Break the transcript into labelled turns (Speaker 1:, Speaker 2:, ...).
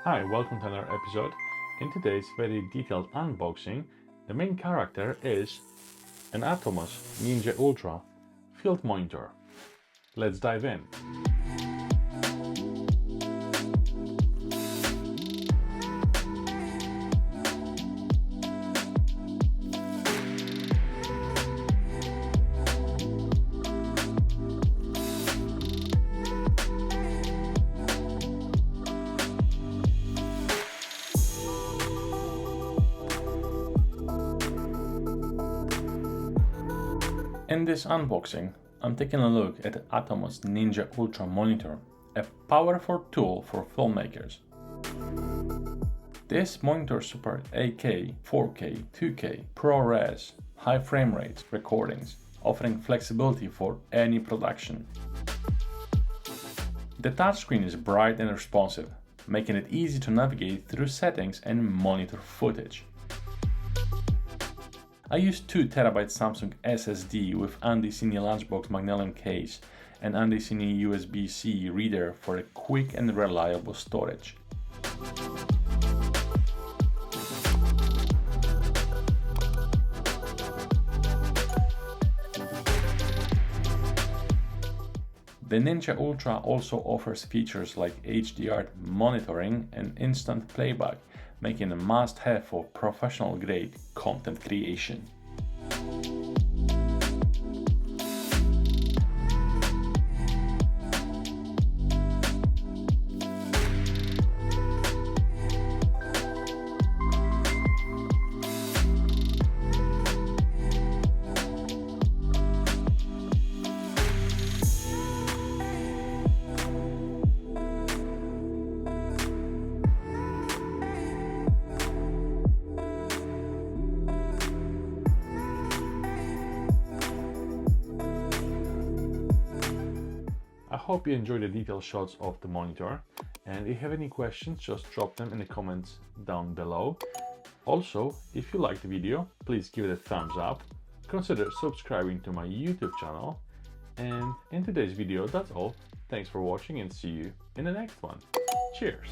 Speaker 1: Hi, welcome to another episode. In today's very detailed unboxing, the main character is an Atomos Ninja Ultra field monitor. Let's dive in. In this unboxing, I'm taking a look at the Atomos Ninja Ultra monitor, a powerful tool for filmmakers. This monitor supports 8K, 4K, 2K, ProRes, high frame rates recordings, offering flexibility for any production. The touchscreen is bright and responsive, making it easy to navigate through settings and monitor footage. I use 2TB Samsung SSD with Andy-Cine Lunchbox Magnesium case and Andy-Cine USB-C reader for a quick and reliable storage. The Ninja Ultra also offers features like HDR monitoring and instant playback, making it a must-have for professional-grade content creation. I hope you enjoyed the detailed shots of the monitor, and if you have any questions, just drop them in the comments down below. Also, if you liked the video, please give it a thumbs up, consider subscribing to my YouTube channel, and in today's video that's all. Thanks for watching and see you in the next one. Cheers!